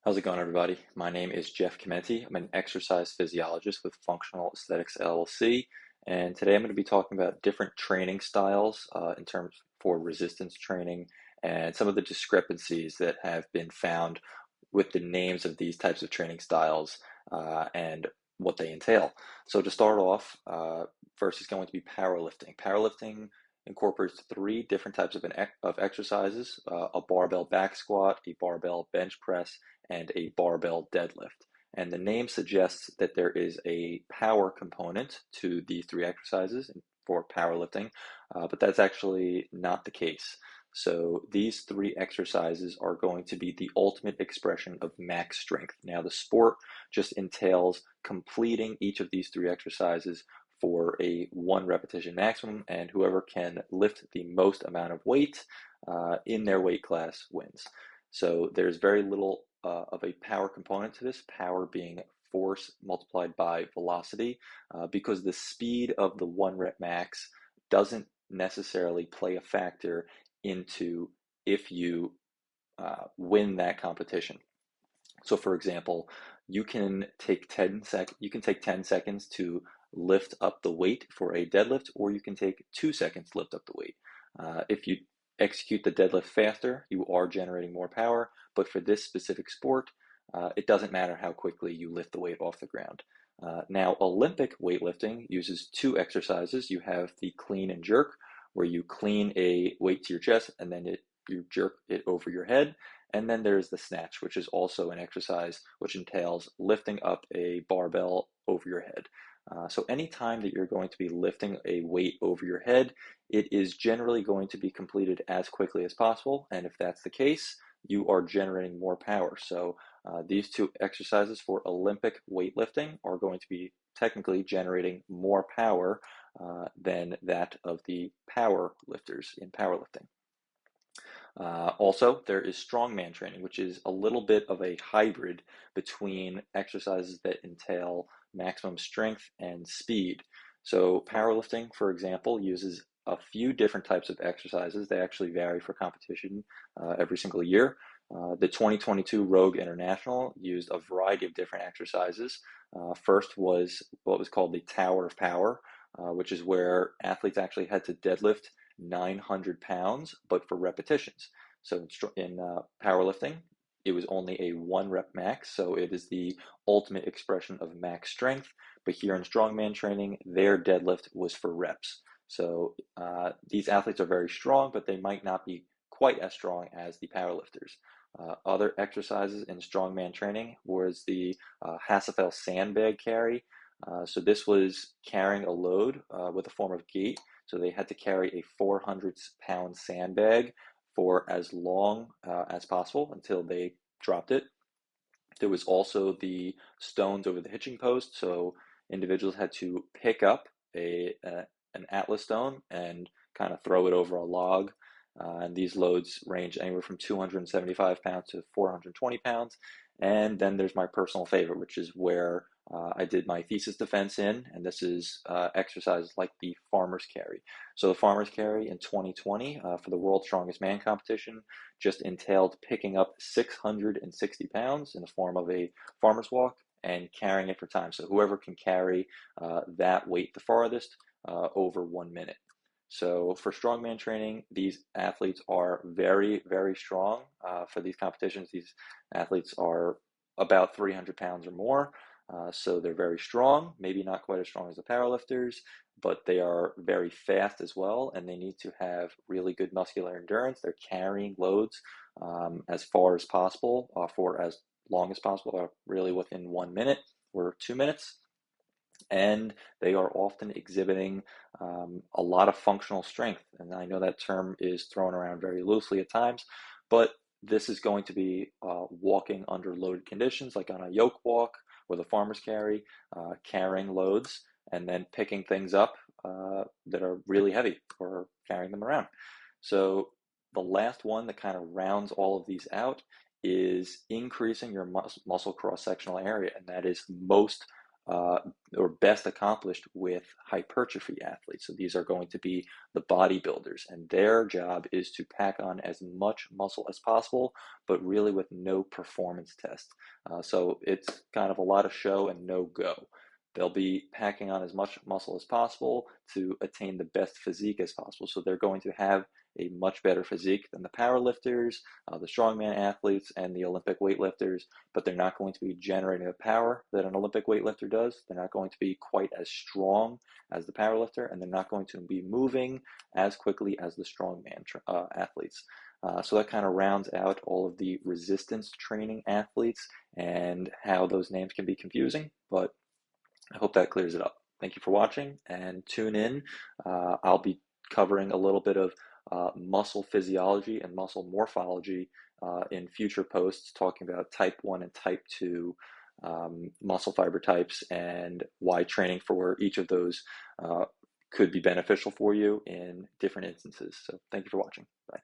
How's it going, everybody? My name is Jeff Chimenti. I'm an exercise physiologist with Functional Aesthetics LLC, and today I'm going to be talking about different training styles in terms for resistance training and some of the discrepancies that have been found with the names of these types of training styles and what they entail. So to start off, first is going to be powerlifting. Powerlifting incorporates three different types of exercises: a barbell back squat, a barbell bench press, and a barbell deadlift. And the name suggests that there is a power component to these three exercises for powerlifting, but that's actually not the case. So these three exercises are going to be the ultimate expression of max strength. Now, the sport just entails completing each of these three exercises for a one repetition maximum, and whoever can lift the most amount of weight in their weight class wins. So there's very little of a power component to this, power being force multiplied by velocity, because the speed of the one rep max doesn't necessarily play a factor into if you win that competition. So, for example, you can take 10 seconds to lift up the weight for a deadlift, or you can take 2 seconds to lift up the weight. If you execute the deadlift faster, you are generating more power. But for this specific sport, it doesn't matter how quickly you lift the weight off the ground. Now, Olympic weightlifting uses two exercises. You have the clean and jerk, where you clean a weight to your chest and then you jerk it over your head. And then there's the snatch, which is also an exercise which entails lifting up a barbell over your head. So anytime that you're going to be lifting a weight over your head, it is generally going to be completed as quickly as possible. And if that's the case, you are generating more power. So these two exercises for Olympic weightlifting are going to be technically generating more power than that of the power lifters in powerlifting. Also, there is strongman training, which is a little bit of a hybrid between exercises that entail maximum strength and speed. So, powerlifting, for example, uses a few different types of exercises. They actually vary for competition every single year. The 2022 Rogue International used a variety of different exercises. First was what was called the Tower of Power, which is where athletes actually had to deadlift 900 pounds, but for repetitions. So in powerlifting, it was only a one rep max, so it is the ultimate expression of max strength. But here in strongman training, their deadlift was for reps. So these athletes are very strong, but they might not be quite as strong as the powerlifters. Other exercises in strongman training was the Hasselfell sandbag carry. So this was carrying a load with a form of gait. So they had to carry a 400-pound sandbag for as long as possible until they dropped it. There was also the stones over the hitching post. So individuals had to pick up an atlas stone and kind of throw it over a log. And these loads range anywhere from 275 pounds to 420 pounds. And then there's my personal favorite, which is where I did my thesis defense in, and this is exercises like the farmer's carry. So the farmer's carry in 2020 for the World's Strongest Man competition just entailed picking up 660 pounds in the form of a farmer's walk and carrying it for time. So whoever can carry that weight the farthest over 1 minute. So for strongman training, these athletes are very, very strong for these competitions. These athletes are about 300 pounds or more. So they're very strong, maybe not quite as strong as the powerlifters, but they are very fast as well, and they need to have really good muscular endurance. They're carrying loads as far as possible for as long as possible, really within 1 minute or 2 minutes. And they are often exhibiting a lot of functional strength. And I know that term is thrown around very loosely at times, but this is going to be walking under loaded conditions, like on a yoke walk with a farmer's carry, carrying loads, and then picking things up that are really heavy or carrying them around. So the last one that kind of rounds all of these out is increasing your muscle cross-sectional area, and that is most or best accomplished with hypertrophy athletes. So these are going to be the bodybuilders, and their job is to pack on as much muscle as possible, but really with no performance test. So it's kind of a lot of show and no go. They'll be packing on as much muscle as possible to attain the best physique as possible. So they're going to have a much better physique than the powerlifters, the strongman athletes, and the Olympic weightlifters, but they're not going to be generating the power that an Olympic weightlifter does. They're not going to be quite as strong as the powerlifter, and they're not going to be moving as quickly as the strongman athletes. So that kind of rounds out all of the resistance training athletes and how those names can be confusing, but I hope that clears it up. Thank you for watching, and tune in. I'll be covering a little bit of muscle physiology and muscle morphology in future posts, talking about type 1 and type 2 muscle fiber types and why training for each of those could be beneficial for you in different instances. So thank you for watching. Bye.